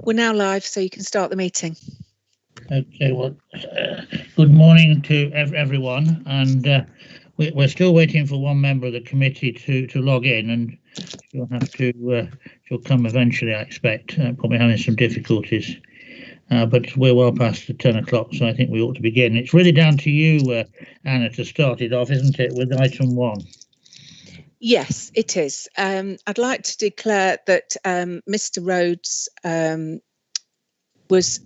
We're now live, so you can start the meeting. Okay, well, good morning to everyone, and we're still waiting for one member of the committee to log in, and she'll come eventually, I expect. Probably having some difficulties, but we're well past the 10 o'clock, so I think we ought to begin. It's really down to you, Anna, to start it off, isn't it, with item 1? Yes, it is. I'd like to declare that Mr. Rhodes was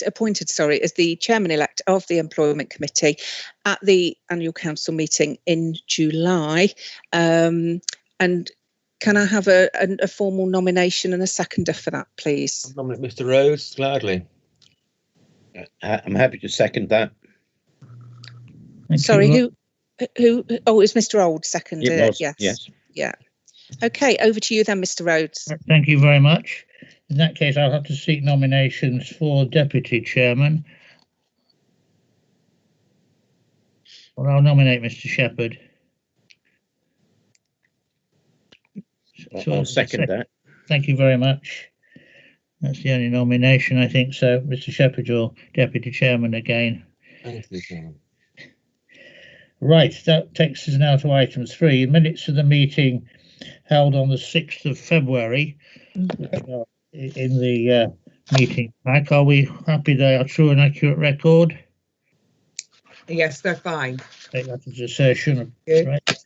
appointed as the chairman-elect of the Employment Committee at the annual council meeting in July. And can I have a formal nomination and a seconder for that, please? I'll nominate Mr. Rhodes, gladly. I'm happy to second that. Sorry, who? Oh, it's Mr. Old seconded. Yes. Yeah. Okay, over to you then, Mr. Rhodes. Thank you very much. In that case, I'll have to seek nominations for Deputy Chairman. Well, I'll nominate Mr. Shepherd. I'll second that. Thank you very much. That's the only nomination, I think. So, Mr. Shepherd, your Deputy Chairman again. Thank you, Chairman. Right, that takes us now to item 3. Minutes of the meeting held on the 6th of February. In the meeting pack. Are we happy they are true and accurate record? Yes, they're fine. Take that as assertion. Right.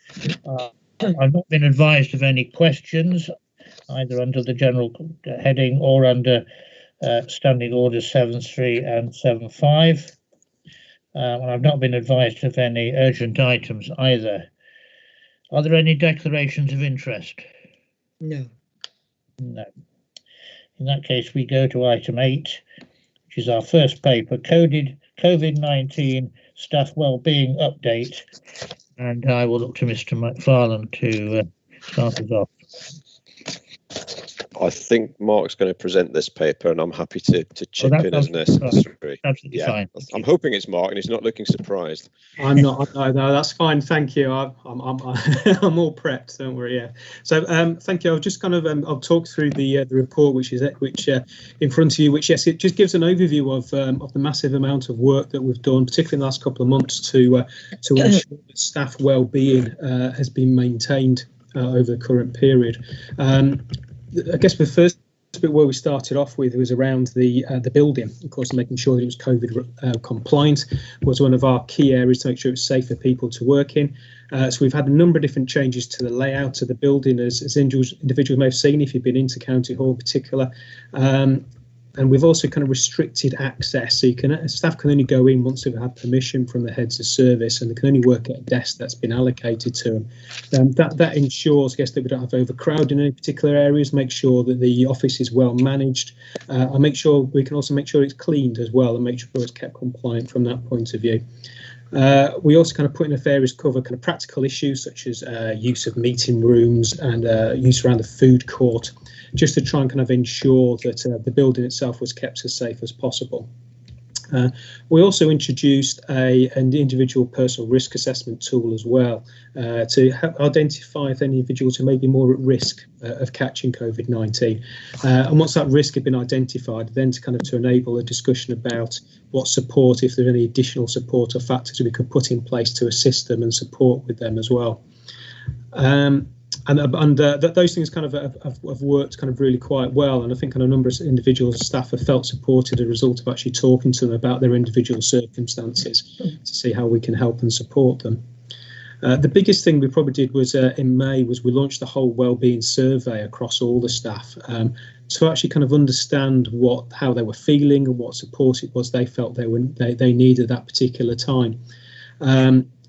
I've not been advised of any questions, either under the general heading or under Standing Orders 7.3 and 7.5. And I've not been advised of any urgent items either. Are there any declarations of interest? No. No. In that case, we go to item 8, which is our first paper, COVID-19 staff wellbeing update. And I will look to Mr. McFarlane to start us off. I think Mark's going to present this paper, and I'm happy to chip in as necessary. Absolutely fine. I'm hoping it's Mark, and he's not looking surprised. I'm not. No, that's fine. Thank you. I'm I'm all prepped. Don't worry. Yeah. So thank you. I'll just kind of I'll talk through the report, which in front of you. Which yes, it just gives an overview of the massive amount of work that we've done, particularly in the last couple of months, to ensure that staff well-being has been maintained over the current period. I guess the first bit where we started off with was around the building, of course, making sure that it was COVID compliant was one of our key areas to make sure it's safe for people to work in. So we've had a number of different changes to the layout of the building, as individuals may have seen if you've been into County Hall in particular. And we've also kind of restricted access, so staff can only go in once they've had permission from the heads of service, and they can only work at a desk that's been allocated to them. That ensures, I guess, that we don't have overcrowding in any particular areas. Make sure that the office is well managed, and we can also make sure it's cleaned as well, and make sure it's kept compliant from that point of view. We also kind of put in areas cover kind of practical issues such as use of meeting rooms and use around the food court, just to try and kind of ensure that the building itself was kept as safe as possible. We also introduced an individual personal risk assessment tool as well to help identify if any individuals who may be more at risk of catching COVID-19. And once that risk had been identified, then to enable a discussion about what support, if there are any additional support or factors we could put in place to assist them and support with them as well. And those things kind of have worked kind of really quite well, and I think a number of individual staff have felt supported as a result of actually talking to them about their individual circumstances to see how we can help and support them. The biggest thing we probably did was in May was we launched the whole wellbeing survey across all the staff to actually kind of understand how they were feeling and what support it was they felt they needed at that particular time.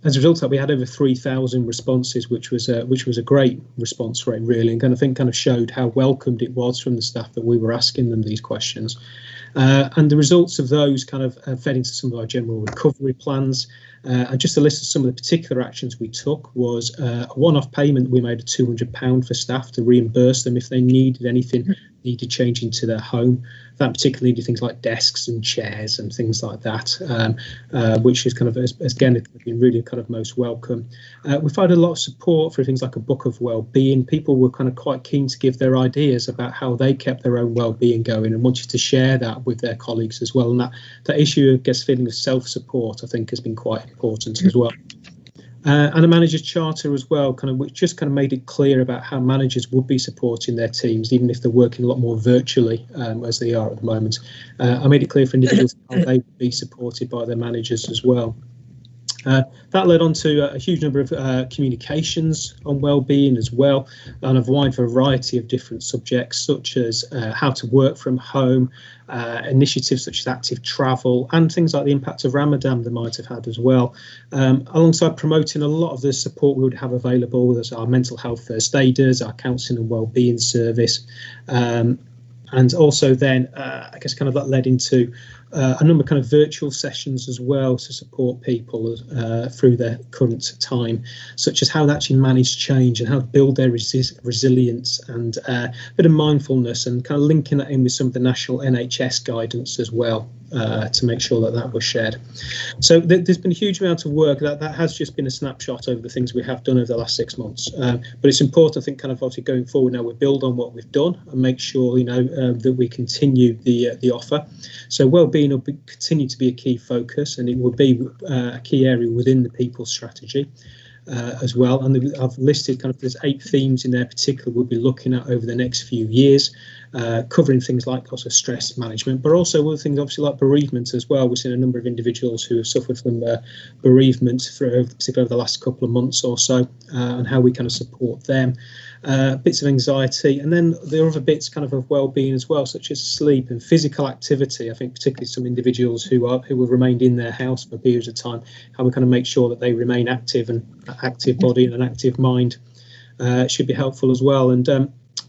As a result of that, we had over 3,000 responses, which was a great response rate, really, and I think kind of showed how welcomed it was from the staff that we were asking them these questions. And the results of those kind of fed into some of our general recovery plans. And just a list of some of the particular actions we took was a one-off payment. We made of £200 for staff to reimburse them if they needed anything needed changing to their home. That particularly needed things like desks and chairs and things like that, which is kind of, again, been really kind of most welcome. We've had a lot of support for things like a book of well-being. People were kind of quite keen to give their ideas about how they kept their own well-being going and wanted to share that with their colleagues as well. And that issue, I guess, feeling of self-support, I think, has been quite important as well. And a manager's charter as well, which just kind of made it clear about how managers would be supporting their teams, even if they're working a lot more virtually as they are at the moment. I made it clear for individuals how they would be supported by their managers as well. That led on to a huge number of communications on wellbeing as well, and a wide variety of different subjects, such as how to work from home, initiatives such as active travel, and things like the impact of Ramadan they might have had as well, alongside promoting a lot of the support we would have available. There's our mental health first aiders, our counselling and wellbeing service, and also then I guess kind of that led into a number of kind of virtual sessions as well to support people through their current time, such as how they actually manage change and how to build their resilience, and a bit of mindfulness, and kind of linking that in with some of the national NHS guidance as well, to make sure that that was shared. So there's been a huge amount of work. That has just been a snapshot over the things we have done over the last 6 months. But it's important, I think, kind of obviously going forward now, we build on what we've done and make sure, that we continue the offer. So wellbeing will continue to be a key focus, and it will be a key area within the people strategy as well. And I've listed kind of, there's 8 themes in there particularly we'll be looking at over the next few years, covering things like also stress management, but also other things obviously like bereavement as well. We've seen a number of individuals who have suffered from bereavement particularly over the last couple of months or so, and how we kind of support them. Bits of anxiety, and then the other bits kind of well-being as well, such as sleep and physical activity. I think particularly some individuals who have remained in their house for periods of time, how we kind of make sure that they remain active, and an active body and an active mind should be helpful as well. And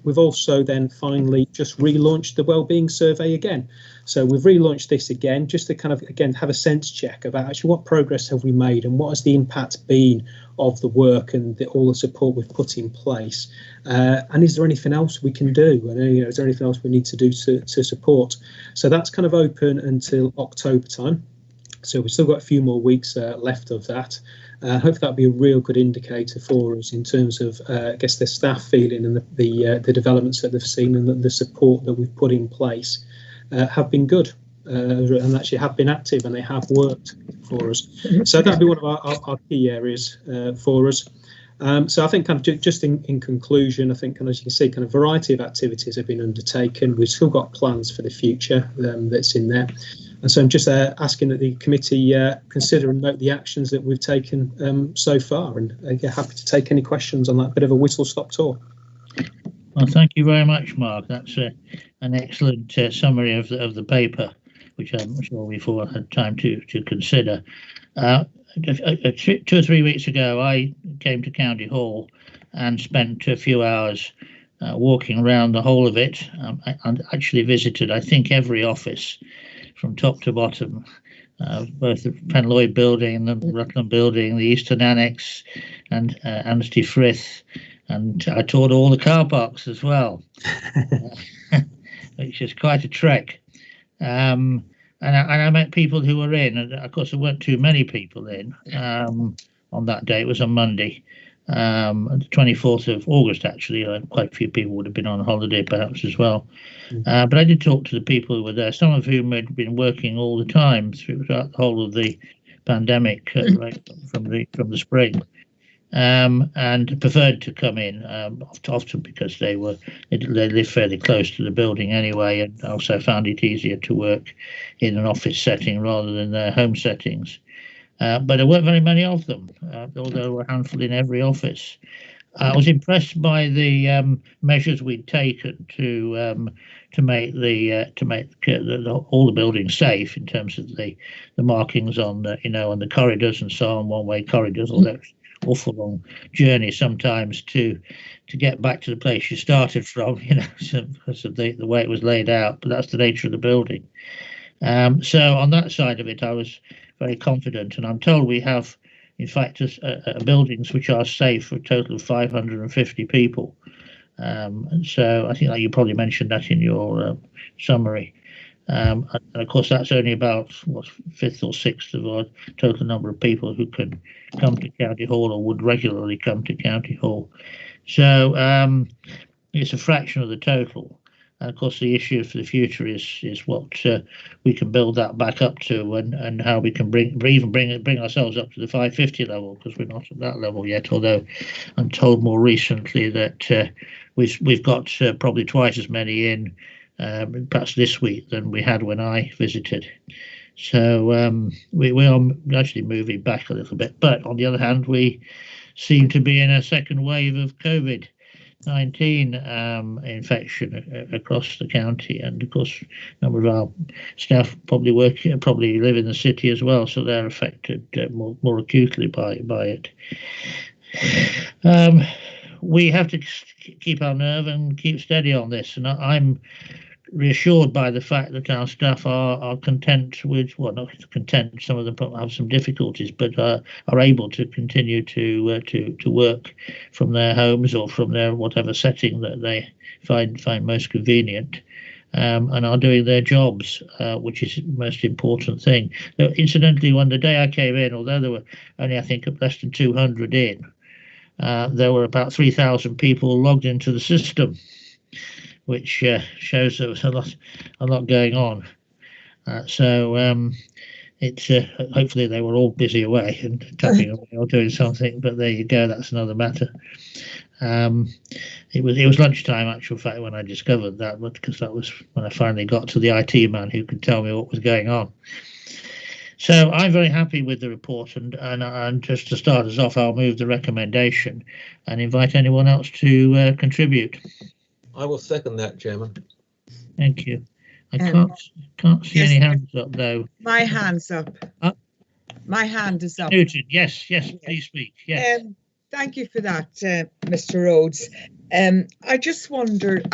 we've also then finally just relaunched the wellbeing survey again. So we've relaunched this again, just to kind of, again, have a sense check about actually what progress have we made and what has the impact been of the work and all the support we've put in place. And is there anything else we can do? And is there anything else we need to do to support? So that's kind of open until October time. So we've still got a few more weeks left of that. Hopefully that'll be a real good indicator for us in terms of, I guess, the staff feeling and the developments that they've seen, and the support that we've put in place have been good, and actually have been active, and they have worked for us. So that'll be one of our key areas for us. So I think kind of just in conclusion, I think, as you can see, kind of variety of activities have been undertaken. We've still got plans for the future that's in there. And so I'm just asking that the committee consider and note the actions that we've taken so far, and happy to take any questions on that bit of a whistle-stop tour. Well, thank you very much, Mark. That's an excellent summary of the paper, which I'm sure we've all had time to consider. 2 or 3 weeks ago, I came to County Hall and spent a few hours walking around the whole of it, and actually visited, I think, every office from top to bottom, both the Penloyd building, the Rutland building, the Eastern Annex, and Anstey Frith, and I toured all the car parks as well, which is quite a trek. And I met people who were in, and of course there weren't too many people in on that day. It was on Monday, the 24th of August, actually. Quite a few people would have been on holiday perhaps as well. But I did talk to the people who were there, some of whom had been working all the time throughout the whole of the pandemic, right from the spring, and preferred to come in, often because they lived fairly close to the building anyway, and also found it easier to work in an office setting rather than their home settings. But there weren't very many of them, although there were a handful in every office. I was impressed by the measures we'd taken to make all the buildings safe, in terms of the markings on on the corridors and so on, one-way corridors. Although it's an awful long journey sometimes to get back to the place you started from, because of the way it was laid out. But that's the nature of the building. So on that side of it, I was very confident, and I'm told we have, in fact, buildings which are safe for a total of 550 people, And so I think that you probably mentioned that in your summary. And of course, that's only about what, fifth or sixth of our total number of people who can come to County Hall or would regularly come to County Hall. So it's a fraction of the total. And of course, the issue for the future is what we can build that back up to, and how we can bring ourselves up to the 550 level, because we're not at that level yet. Although I'm told more recently that we've got probably twice as many in, perhaps this week, than we had when I visited. So we are actually moving back a little bit. But on the other hand, we seem to be in a second wave of COVID-19 infection across the county, and of course, a number of our staff probably live in the city as well, so they're affected more acutely by it. We have to keep our nerve and keep steady on this, and I'm reassured by the fact that our staff are content with, well, not content, some of them probably have some difficulties, but are able to continue to work from their homes or from their whatever setting that they find most convenient, and are doing their jobs, which is the most important thing. Now, incidentally, when the day I came in, although there were only, I think, less than 200 in, there were about 3,000 people logged into the system, which shows there was a lot going on. So it's hopefully they were all busy away and tapping away or doing something. But there you go. That's another matter. It was lunchtime, actual fact, when I discovered that, because that was when I finally got to the IT man who could tell me what was going on. So I'm very happy with the report, and just to start us off, I'll move the recommendation and invite anyone else to contribute. I will second that, Chairman. Thank you. I can't see any hands up though. My hand's up. My hand is up. Newton, yes, please speak. Yes. Thank you for that, Mr. Rhodes. I just wondered,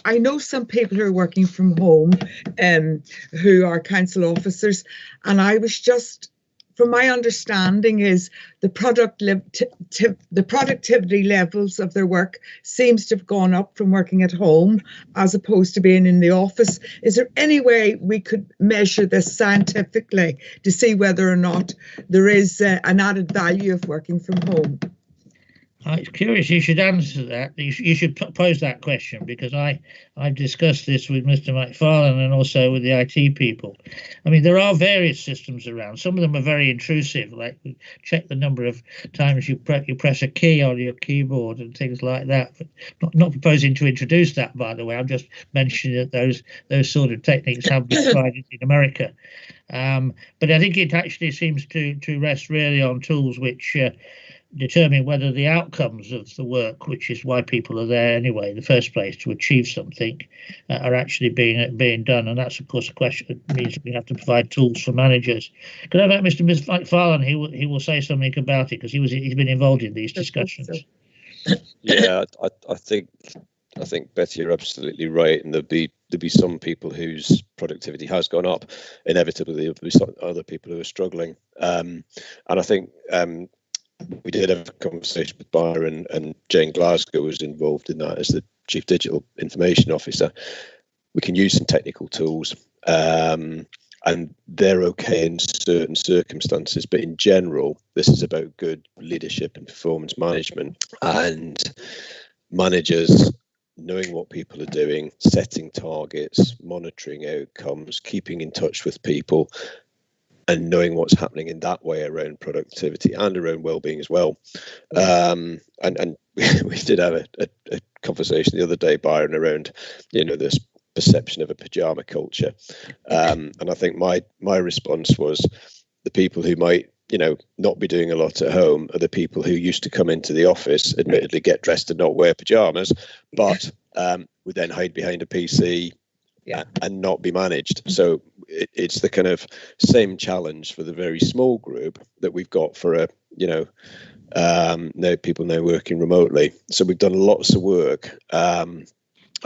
I know some people who are working from home, who are council officers, and I was just, from my understanding, is the productivity levels of their work seems to have gone up from working at home as opposed to being in the office. Is there any way we could measure this scientifically to see whether or not there is an added value of working from home? It's curious you should answer that. You should pose that question, because I've discussed this with Mr. McFarlane and also with the IT people. I mean, there are various systems around. Some of them are very intrusive, like check the number of times you press a key on your keyboard and things like that. But not proposing to introduce that, by the way. I'm just mentioning that those sort of techniques have been tried in America. But I think it actually seems to rest really on tools which determine whether the outcomes of the work, which is why people are there anyway in the first place, to achieve something, are actually being done. And that's, of course, a question that means we have to provide tools for managers. Can I invite Mr. McFarlane? He will say something about it, because he's been involved in these discussions. Yeah, I think Betty, you're absolutely right, and there'll be some people whose productivity has gone up. Inevitably, there'll be some other people who are struggling, and I think we did have a conversation with Byron, and Jane Glasgow was involved in that as the Chief Digital Information Officer. We can use some technical tools, and they're okay in certain circumstances, but in general, this is about good leadership and performance management, and managers knowing what people are doing, setting targets, monitoring outcomes, keeping in touch with people, and knowing what's happening in that way around productivity and around well-being as well. And we did have a conversation the other day, Byron, around, this perception of a pajama culture. And I think my response was, the people who might, not be doing a lot at home are the people who used to come into the office, admittedly get dressed and not wear pajamas, but would then hide behind a PC and not be managed. So it's the kind of same challenge for the very small group that we've got for now people now working remotely. So we've done lots of work and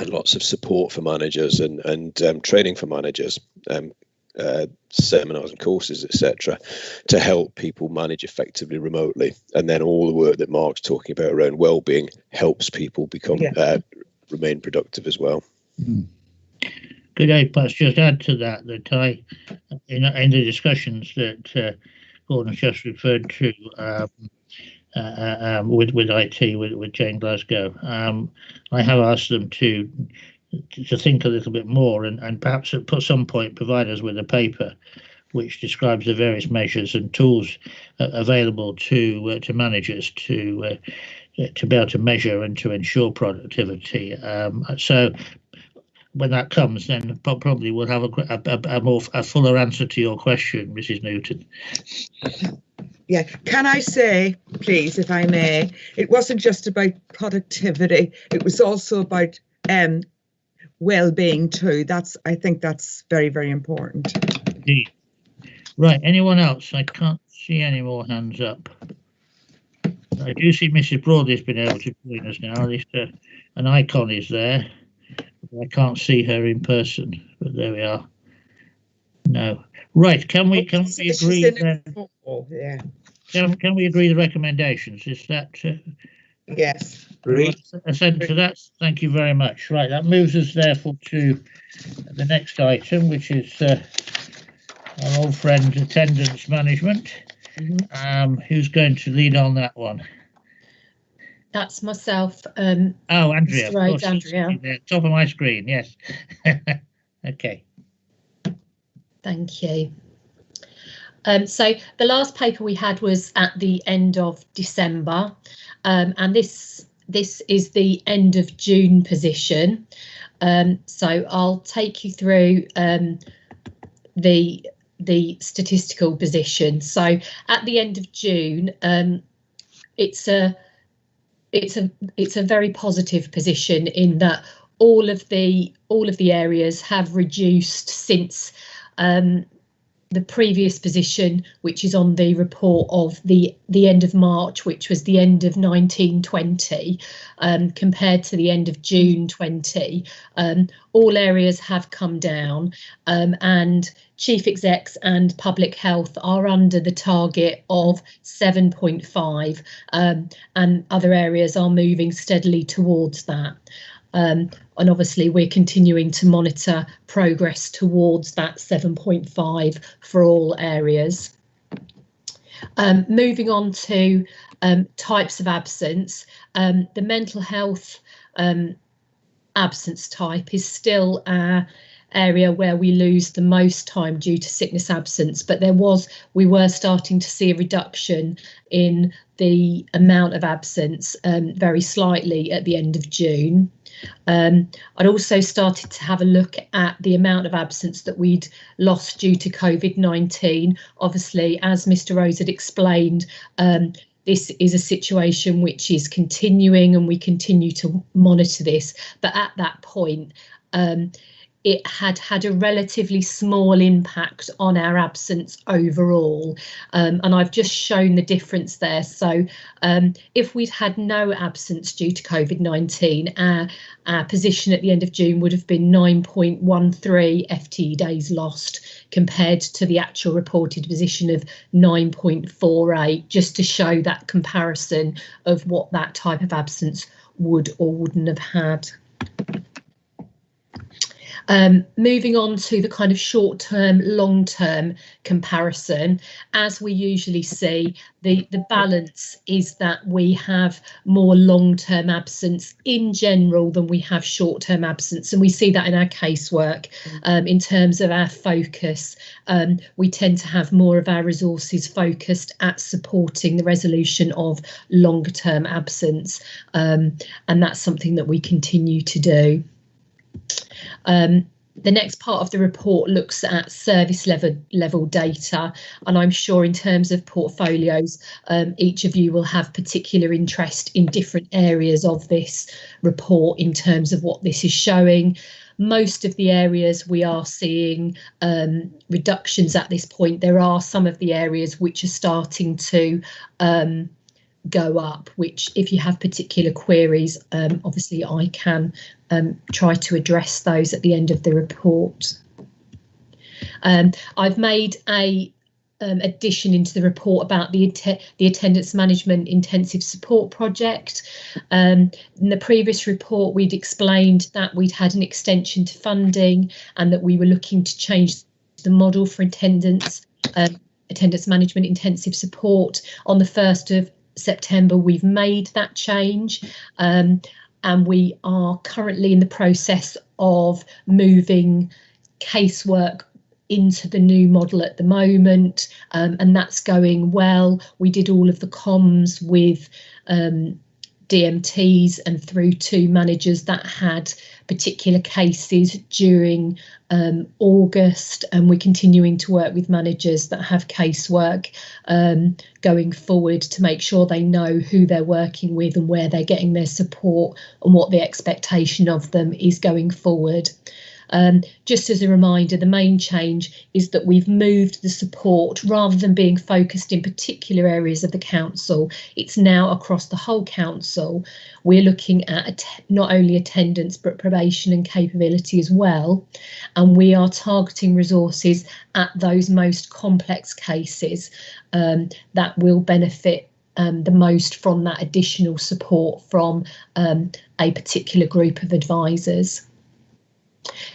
lots of support for managers and training for managers, seminars and courses, etc., to help people manage effectively remotely. And then all the work that Mark's talking about around well-being helps people become remain productive as well. Could I perhaps just add to that I, in the discussions that Gordon's just referred to with IT, with Jane Glasgow, I have asked them to think a little bit more and perhaps at some point provide us with a paper which describes the various measures and tools available to managers to be able to measure and to ensure productivity. So when that comes, then probably we'll have a fuller answer to your question, Mrs. Newton. Yeah, can I say, please, if I may, it wasn't just about productivity, it was also about well-being too. I think that's very, very important. Indeed. Right, anyone else? I can't see any more hands up. I do see Mrs. Broadley's been able to join us now. At least an icon is there. I can't see her in person, but there we are. No. Right, can we agree then? Yeah. Can we agree the recommendations? Is that yes. Agreed. Assent to that? Thank you very much. Right, that moves us therefore to the next item, which is our old friend attendance management. Who's going to lead on that one? That's myself. Oh, Andrea. Mr. Rhodes, Andrea. Top of my screen, yes. Okay. Thank you. So the last paper we had was at the end of December, and this is the end of June position. So I'll take you through the statistical position. So at the end of June, it's a very positive position in that all of the areas have reduced since the previous position, which is on the report of the end of March, which was the end of 1920, compared to the end of June 20. All areas have come down, and chief execs and public health are under the target of 7.5, and other areas are moving steadily towards that. And obviously we're continuing to monitor progress towards that 7.5 for all areas. Moving on to types of absence, the mental health absence type is still our area where we lose the most time due to sickness absence, but we were starting to see a reduction in the amount of absence very slightly at the end of June. I'd also started to have a look at the amount of absence that we'd lost due to COVID-19. Obviously, as Mr. Rose had explained, this is a situation which is continuing and we continue to monitor this. But at that point, it had a relatively small impact on our absence overall. And I've just shown the difference there. So if we'd had no absence due to COVID-19, our position at the end of June would have been 9.13 FTE days lost compared to the actual reported position of 9.48, just to show that comparison of what that type of absence would or wouldn't have had. Moving on to the kind of short-term, long-term comparison, as we usually see, the balance is that we have more long-term absence in general than we have short-term absence, and we see that in our casework. In terms of our focus, we tend to have more of our resources focused at supporting the resolution of longer-term absence, and that's something that we continue to do. The next part of the report looks at service level data, and I'm sure in terms of portfolios, each of you will have particular interest in different areas of this report in terms of what this is showing. Most of the areas we are seeing reductions at this point. There are some of the areas which are starting to go up, which if you have particular queries, obviously I can try to address those at the end of the report. I've made a addition into the report about the attendance management intensive support project. In the previous report, we'd explained that we'd had an extension to funding and that we were looking to change the model for attendance management intensive support. On the 1st of September, we've made that change, and we are currently in the process of moving casework into the new model at the moment, and that's going well. We did all of the comms with DMTs and through to managers that had particular cases during August, and we're continuing to work with managers that have casework going forward to make sure they know who they're working with and where they're getting their support and what the expectation of them is going forward. Just as a reminder, the main change is that we've moved the support, rather than being focused in particular areas of the council, it's now across the whole council. We're looking at not only attendance but probation and capability as well, and we are targeting resources at those most complex cases that will benefit the most from that additional support from a particular group of advisors.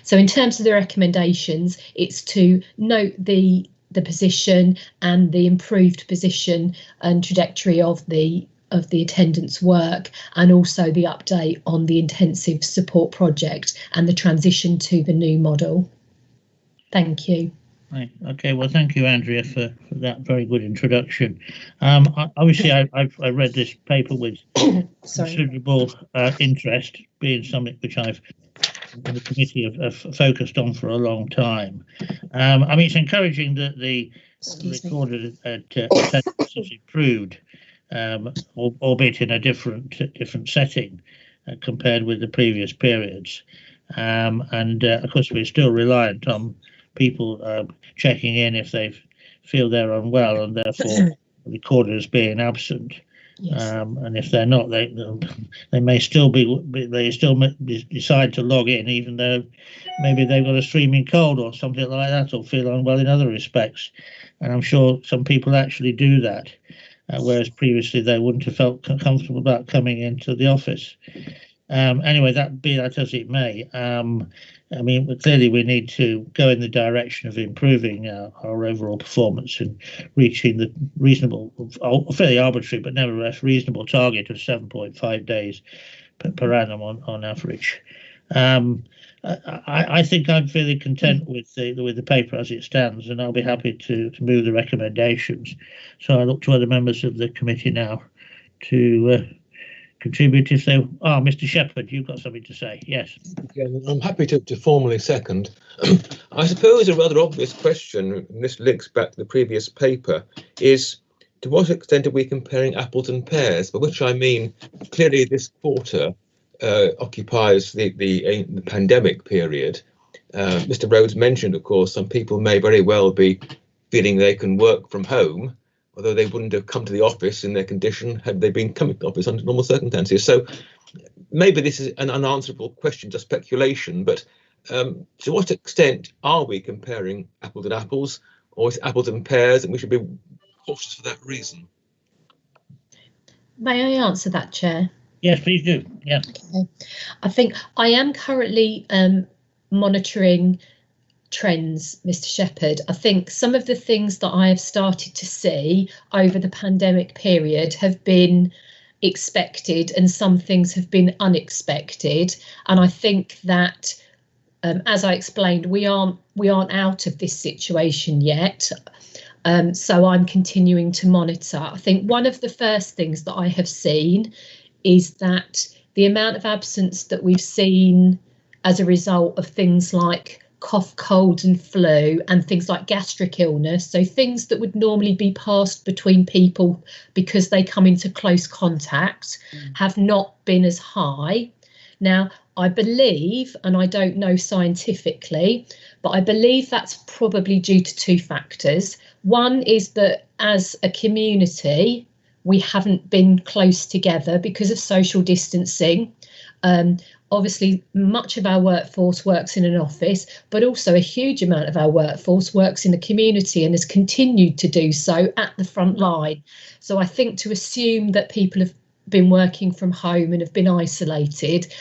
So in terms of the recommendations, it's to note the position and the improved position and trajectory of the attendance work, and also the update on the intensive support project and the transition to the new model. Thank you. Right. Okay. Well, thank you, Andrea, for that very good introduction. Obviously, I read this paper with considerable interest, being something which I've in the committee have focused on for a long time. I mean, it's encouraging that the recorded attendance has improved, albeit in a different setting compared with the previous periods. And of course, we're still reliant on people checking in if they feel they're unwell and therefore recorded as being absent. Yes. And if they're not, they may still decide to log in, even though maybe they've got a streaming cold or something like that, or feel unwell in other respects. And I'm sure some people actually do that, whereas previously they wouldn't have felt comfortable about coming into the office. Anyway, be that as it may, I mean, clearly we need to go in the direction of improving our overall performance and reaching the reasonable, fairly arbitrary, but nevertheless reasonable target of 7.5 days per annum on average. I think I'm fairly content with the paper as it stands, and I'll be happy to move the recommendations. So I look to other members of the committee now to contribute if they are. Mr. Shepherd, you've got something to say. Yes. Yeah, I'm happy to formally second. I suppose a rather obvious question, and this links back to the previous paper, is to what extent are we comparing apples and pears? By which I mean, clearly this quarter occupies the pandemic period. Mr. Rhodes mentioned, of course, some people may very well be feeling they can work from home, although they wouldn't have come to the office in their condition had they been coming to the office under normal circumstances. So maybe this is an unanswerable question, just speculation, but to what extent are we comparing apples and apples, or is it apples and pears, and we should be cautious for that reason? May I answer that, Chair? Yes, please do. Yeah. Okay. I think I am currently monitoring trends, Mr. Shepherd. I think some of the things that I have started to see over the pandemic period have been expected, and some things have been unexpected. And I think that, as I explained, we aren't out of this situation yet. So I'm continuing to monitor. I think one of the first things that I have seen is that the amount of absence that we've seen as a result of things like cough, cold and flu and things like gastric illness, so things that would normally be passed between people because they come into close contact, have not been as high. Now, I believe, and I don't know scientifically, but I believe that's probably due to two factors. One is that as a community, we haven't been close together because of social distancing. obviously much of our workforce works in an office, but also a huge amount of our workforce works in the community and has continued to do so at the front line. So I think to assume that people have been working from home and have been isolated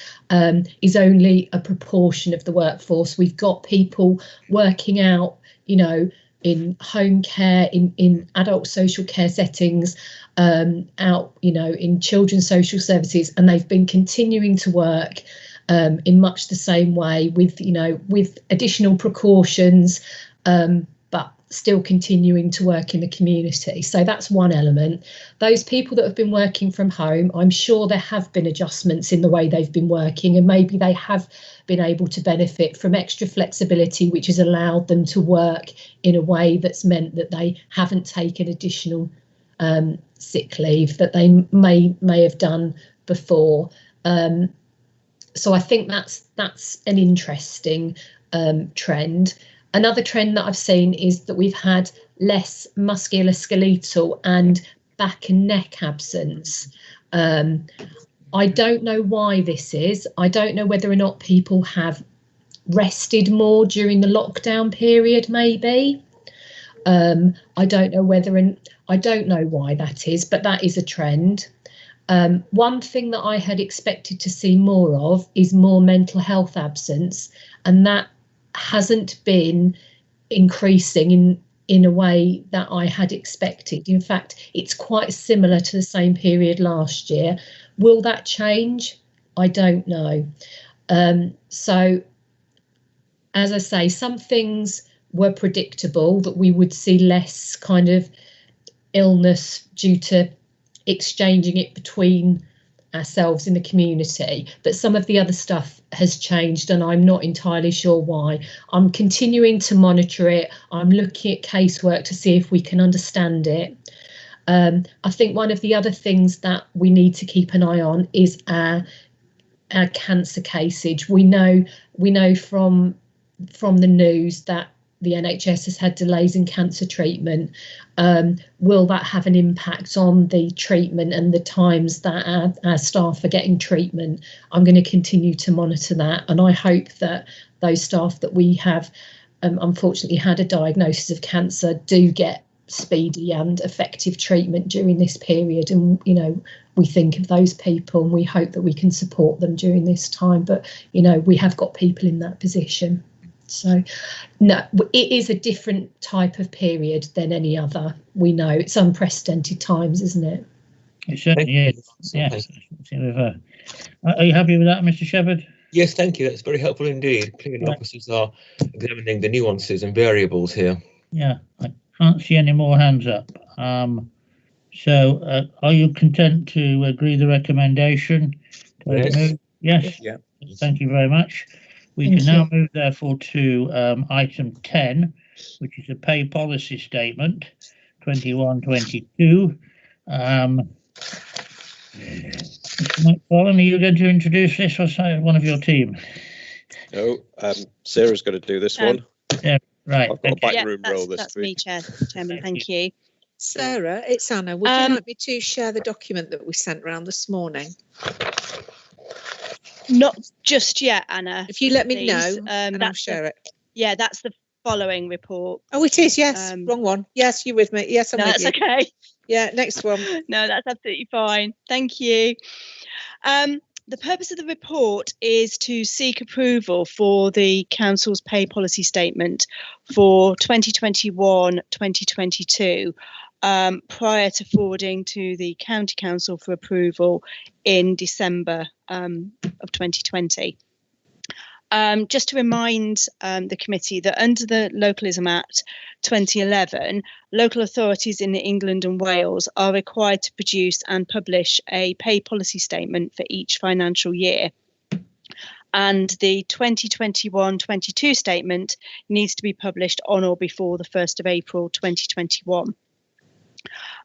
is only a proportion of the workforce. We've got people working out, you know, in home care, in adult social care settings, out, you know, in children's social services, and they've been continuing to work in much the same way with, you know, with additional precautions, but still continuing to work in the community. So that's one element. Those people that have been working from home, I'm sure there have been adjustments in the way they've been working, and maybe they have been able to benefit from extra flexibility, which has allowed them to work in a way that's meant that they haven't taken additional sick leave that they may have done before. So I think that's an interesting trend. Another trend that I've seen is that we've had less musculoskeletal and back and neck absence. I don't know why this is. I don't know whether or not people have rested more during the lockdown period, maybe. I don't know why that is, but that is a trend. One thing that I had expected to see more of is more mental health absence, and that hasn't been increasing in a way that I had expected. In fact, it's quite similar to the same period last year. Will that change? I don't know. So, as I say, some things were predictable, that we would see less kind of illness due to exchanging it between ourselves in the community, but some of the other stuff has changed and I'm not entirely sure why. I'm continuing to monitor it. I'm looking at casework to see if we can understand it. I think one of the other things that we need to keep an eye on is our cancer caseage. We know from the news that the NHS has had delays in cancer treatment. Will that have an impact on the treatment and the times that our staff are getting treatment? I'm going to continue to monitor that, and I hope that those staff that we have unfortunately had a diagnosis of cancer do get speedy and effective treatment during this period. And, you know, we think of those people and we hope that we can support them during this time. But, you know, we have got people in that position. So, no, it is a different type of period than any other. We know it's unprecedented times, isn't it? It certainly is. Yes. Are you happy with that, Mr. Shepherd? Yes, thank you. That's very helpful indeed. Clearly, Right. officers are examining the nuances and variables here. Yeah, I can't see any more hands up. So, are you content to agree the recommendation? Yes. Yes. Yeah. Thank you very much. We can now move, therefore, to item 10, which is a pay policy statement, 21-22. Mike Follen, are you going to introduce this, or one of your team? No, Sarah's going to do this one. Yeah, right. I've got a back room role that's this me, week. Chairman. Thank you. Sarah, it's Anna. Would you like me to share the document that we sent round this morning? Not just yet, Anna. If you let me please. know, and I'll share it. Yeah, that's the following report. Oh, it is. Yes, wrong one. Yes, you with me? Yes, I'm No, with that's you. okay. Yeah, next one. No, that's absolutely fine. Thank you. The purpose of the report is to seek approval for the Council's pay policy statement for 2021-2022 prior to forwarding to the County Council for approval in December of 2020. Just to remind the committee that under the Localism Act 2011, local authorities in England and Wales are required to produce and publish a pay policy statement for each financial year. And the 2021-22 statement needs to be published on or before the 1st of April 2021.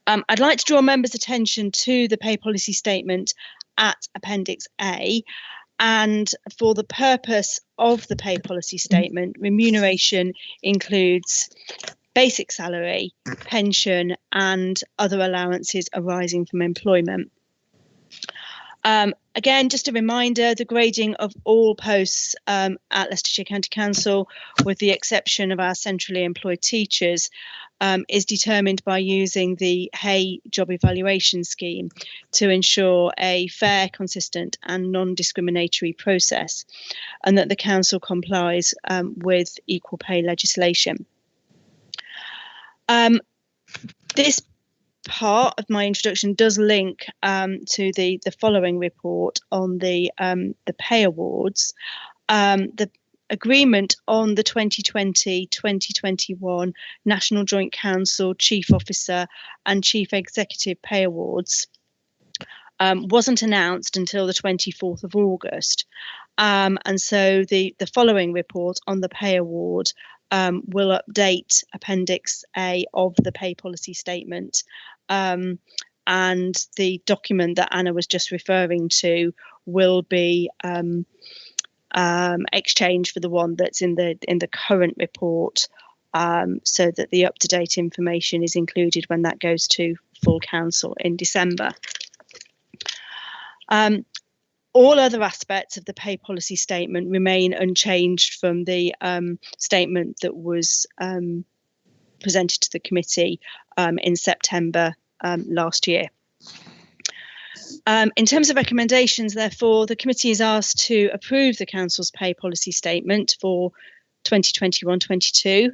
I'd like to draw members' attention to the pay policy statement at Appendix A. And for the purpose of the pay policy statement, remuneration includes basic salary, pension, and other allowances arising from employment. Again, just a reminder, the grading of all posts at Leicestershire County Council, with the exception of our centrally employed teachers, is determined by using the Hay job evaluation scheme to ensure a fair, consistent and non-discriminatory process, and that the council complies with equal pay legislation. This part of my introduction does link to the following report on the pay awards. The agreement on the 2020-2021 National Joint Council Chief Officer and Chief Executive Pay Awards wasn't announced until the 24th of August. And so the following report on the pay award will update Appendix A of the pay policy statement, and the document that Anna was just referring to will be exchanged for the one that's in the current report, so that the up-to-date information is included when that goes to full council in December. All other aspects of the pay policy statement remain unchanged from the statement that was presented to the committee in September last year. In terms of recommendations, therefore, the committee is asked to approve the council's pay policy statement for 2021-22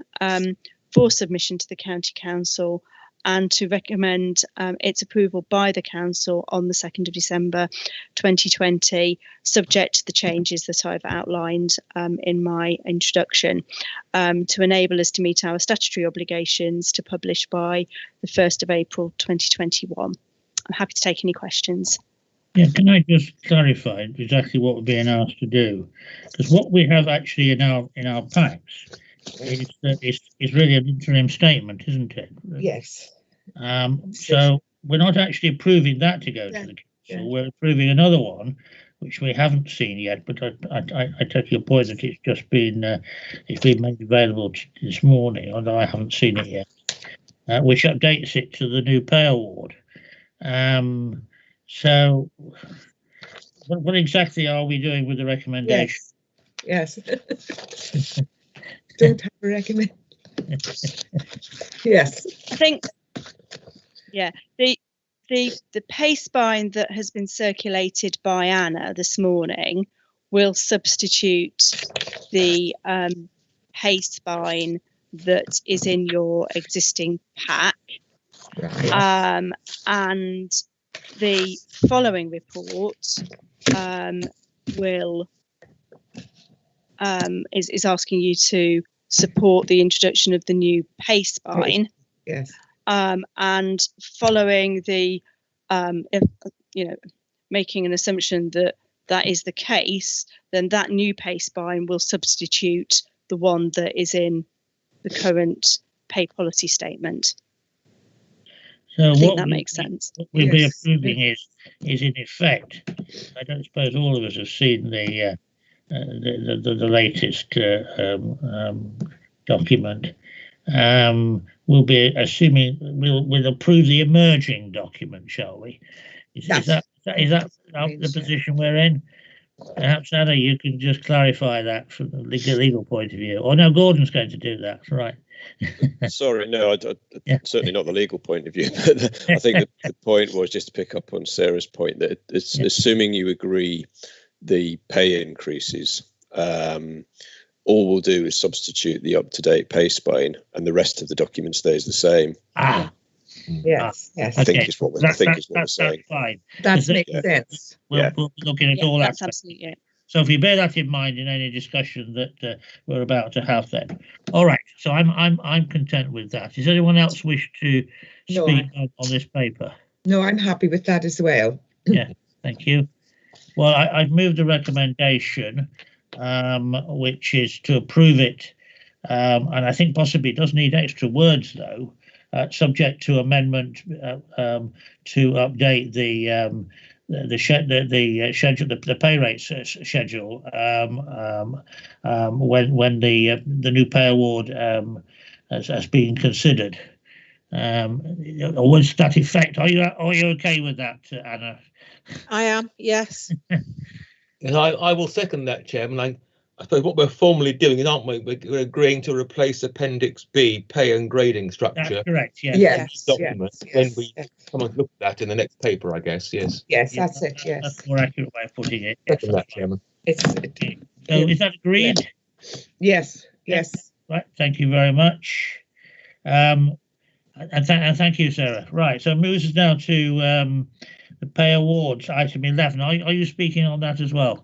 for submission to the county council, and to recommend its approval by the council on the 2nd of December 2020, subject to the changes that I've outlined in my introduction, to enable us to meet our statutory obligations to publish by the 1st of April 2021. I'm happy to take any questions. Yeah, can I just clarify exactly what we're being asked to do? Because what we have actually in our packs is really an interim statement, isn't it? Yes. So we're not actually approving that to go to the council. We're approving another one, which we haven't seen yet. But I take your point that it's just been made available this morning, although I haven't seen it yet, which updates it to the new pay award. So what exactly are we doing with the recommendation? Yes. Don't have a recommend. Yes. I think, yeah, the pay spine that has been circulated by Anna this morning will substitute the pay spine that is in your existing pack. Right. And the following report is asking you to support the introduction of the new pay spine. Yes. And following the, making an assumption that that is the case, then that new pay spine will substitute the one that is in the current pay policy statement. So I think that makes sense. What we'll be approving is in effect, I don't suppose all of us have seen the latest document. We'll be assuming we'll approve the emerging document, shall we? Is that the position we're in? Perhaps Anna, you can just clarify that from the legal point of view. Or no, Gordon's going to do that, right? Sorry, no, certainly not the legal point of view. But I think the point was just to pick up on Sarah's point that it's assuming you agree the pay increases, all we'll do is substitute the up-to-date pay spine, and the rest of the document stays the same. Yes. I think is what we're saying. That's fine. That makes sense. We'll be looking at all that's aspects. Absolutely it. So if you bear that in mind in any discussion that we're about to have, then all right. So I'm content with that. Does anyone else wish to speak on this paper? No, I'm happy with that as well. Yeah, thank you. Well, I've moved the recommendation, which is to approve it, and I think possibly it does need extra words though, subject to amendment to update the schedule, the pay rates schedule when the new pay award has been considered. or was that effect? Are you okay with that, Anna? I am, yes. And I will second that, Chairman. I suppose what we're formally doing, aren't we? We're agreeing to replace Appendix B, pay and grading structure. That's correct, yes. Yes, Document. yes, When yes, we yes. come and look at that in the next paper, I guess. Yes. Yes, Yeah, that's it, yes. That's a more accurate way of putting it. Yes, Second that, that's right. Chairman. It's, So is that agreed? yes, yes. Right, thank you very much. And thank you, Sarah. Right, so moves us now to the pay awards, item 11. Are you speaking on that as well?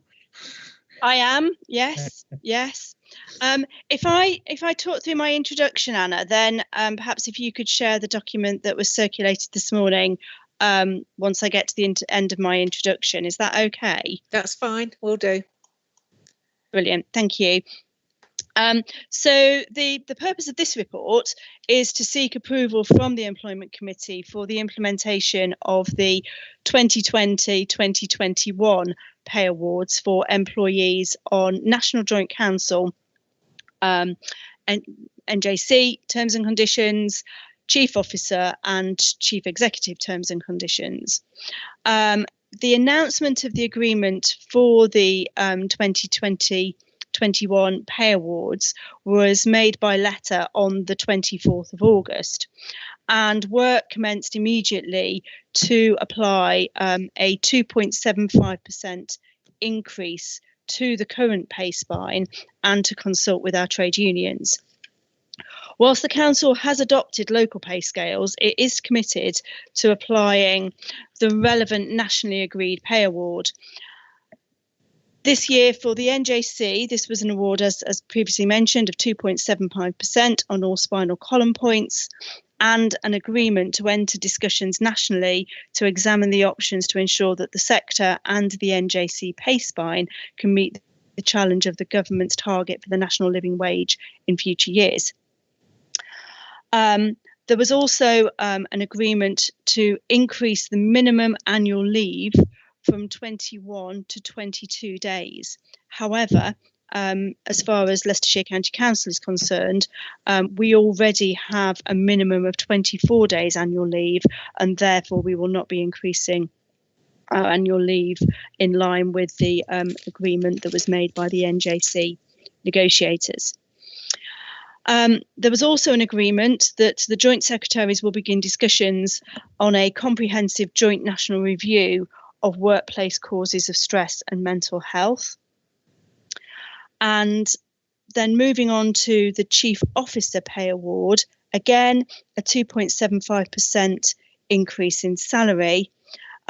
I am, yes, yes. If I talk through my introduction, Anna, then perhaps if you could share the document that was circulated this morning once I get to the end of my introduction. Is that okay? That's fine, will do. Brilliant, thank you. So the purpose of this report is to seek approval from the Employment Committee for the implementation of the 2020-2021 pay awards for employees on National Joint Council, and NJC terms and conditions, Chief Officer and Chief Executive terms and conditions. The announcement of the agreement for the 2020-21 pay awards was made by letter on the 24th of August, and work commenced immediately to apply a 2.75% increase to the current pay spine and to consult with our trade unions. Whilst the Council has adopted local pay scales, it is committed to applying the relevant nationally agreed pay award. This year for the NJC, this was an award, as previously mentioned, of 2.75% on all spinal column points, and an agreement to enter discussions nationally to examine the options to ensure that the sector and the NJC pay spine can meet the challenge of the government's target for the national living wage in future years. There was also an agreement to increase the minimum annual leave from 21 to 22 days. However, as far as Leicestershire County Council is concerned, we already have a minimum of 24 days annual leave, and therefore we will not be increasing our annual leave in line with the agreement that was made by the NJC negotiators. There was also an agreement that the Joint Secretaries will begin discussions on a comprehensive joint national review of workplace causes of stress and mental health. And then moving on to the Chief Officer Pay Award, again, a 2.75% increase in salary,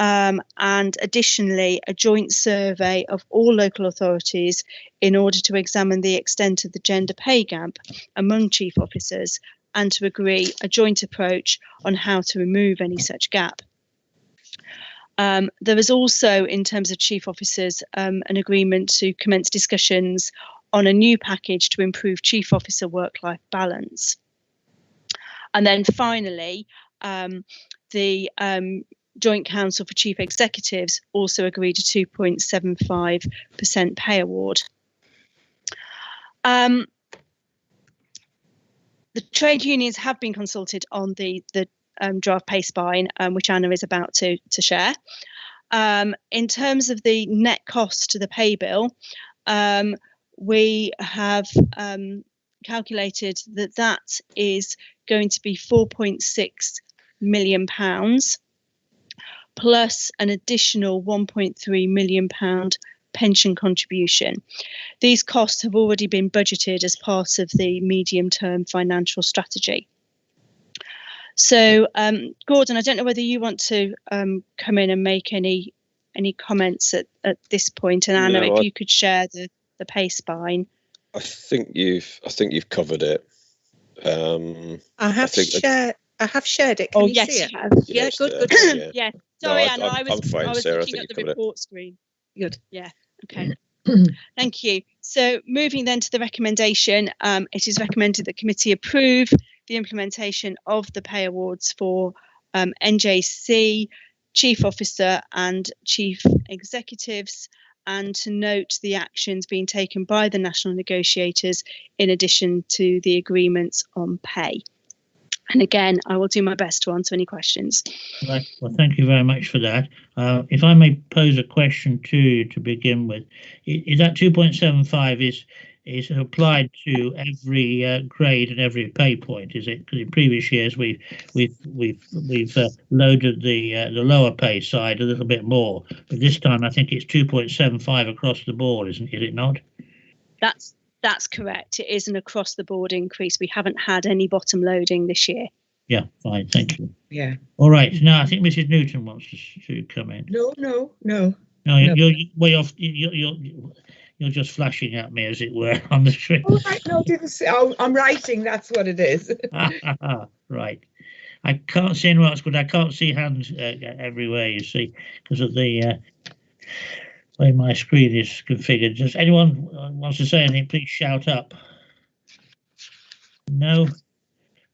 and additionally, a joint survey of all local authorities in order to examine the extent of the gender pay gap among chief officers and to agree a joint approach on how to remove any such gap. There was also, in terms of chief officers, an agreement to commence discussions on a new package to improve chief officer work-life balance. And then finally, the Joint Council for Chief Executives also agreed a 2.75% pay award. The trade unions have been consulted on the draft pay spine, which Anna is about to share. In terms of the net cost to the pay bill, we have calculated that that is going to be £4.6 million plus an additional £1.3 million pension contribution. These costs have already been budgeted as part of the medium-term financial strategy. So, Gordon, I don't know whether you want to come in and make any comments at this point, and Anna, if you could share the pay spine. I think you've covered it. I have shared it. Can oh, you yes, see it? You have. Yeah, Yes, good. Yeah. Yeah. Sorry, No, Anna. I was fine, Sarah. looking at the report screen. Good. Yeah. Okay. Thank you. So moving then to the recommendation, it is recommended that committee approve the implementation of the pay awards for NJC, Chief Officer and Chief Executives, and to note the actions being taken by the national negotiators in addition to the agreements on pay. And again, I will do my best to answer any questions. Right. Well, thank you very much for that. If I may pose a question to begin with, is that 2.75 is applied to every grade and every pay point? Is it? Because in previous years we've loaded the lower pay side a little bit more, but this time I think it's 2.75 across the board, is it not? That's correct. It is an across the board increase. We haven't had any bottom loading this year. Yeah, fine, thank you. Yeah. All right. Now I think Mrs. Newton wants to come in. No. No, you're way off. You're just flashing at me, as it were, on the screen. Oh, right, no, didn't see. Oh, I'm writing. That's what it is. Right. I can't see anyone else, but I can't see hands everywhere. You see, because of the way my screen is configured. Does anyone wants to say anything? Please shout up. No.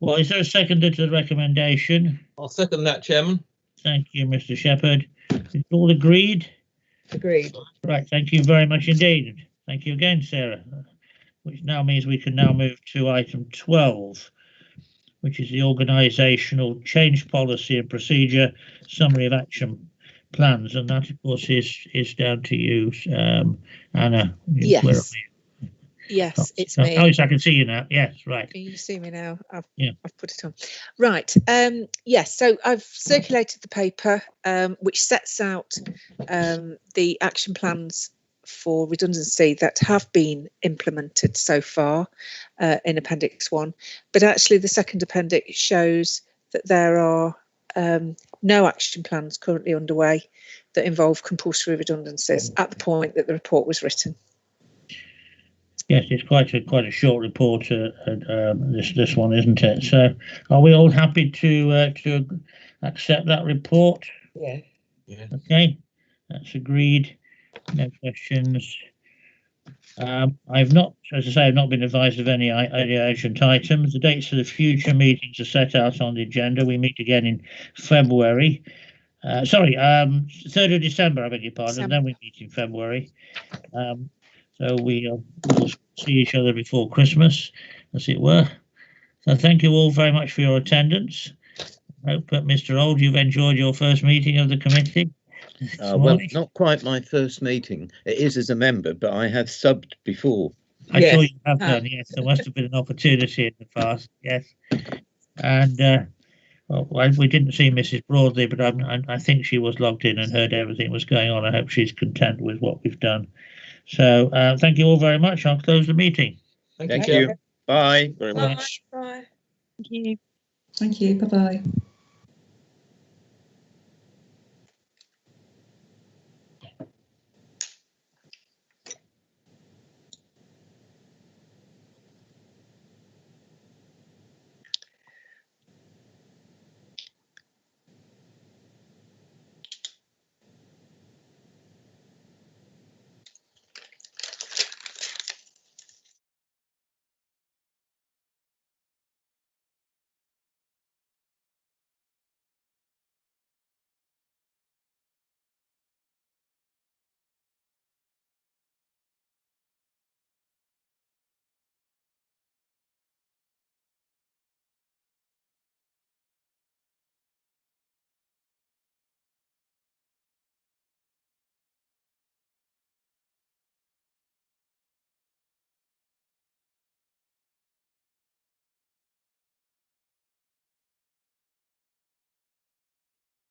Well, is there a seconder to the recommendation? I'll second that, Chairman. Thank you, Mr. Shepherd. Is all agreed? Agreed. Right, thank you very much indeed. Thank you again, Sarah. Which now means we can now move to item 12, which is the organisational change policy and procedure summary of action plans, and that, of course, is down to you, Anna. Yes. Where are we? Yes, it's Oh, me. yes, I can see you now. Yes, right. Can you see me now? I've put it on. Right. Yes, so I've circulated the paper, which sets out the action plans for redundancy that have been implemented so far in Appendix 1. But actually, the second appendix shows that there are no action plans currently underway that involve compulsory redundancies at the point that the report was written. Yes, it's quite a short report. This one, isn't it? So, are we all happy to accept that report? Yeah. Okay, that's agreed. No questions. I've not, as I say, I've not been advised of any urgent items. The dates for the future meetings are set out on the agenda. We meet again in February. 3rd of December, I beg your pardon. And then we meet in February. So we'll see each other before Christmas, as it were. So thank you all very much for your attendance. I hope, Mr. Old, you've enjoyed your first meeting of the committee. Well, not quite my first meeting. It is as a member, but I have subbed before. I saw you have done, yes. There must have been an opportunity in the past, yes. And well, we didn't see Mrs. Broadley, but I think she was logged in and heard everything was going on. I hope she's content with what we've done. So thank you all very much. I'll close the meeting. Thank you. Bye. Very much. Bye. Thank you. Thank you. Bye-bye.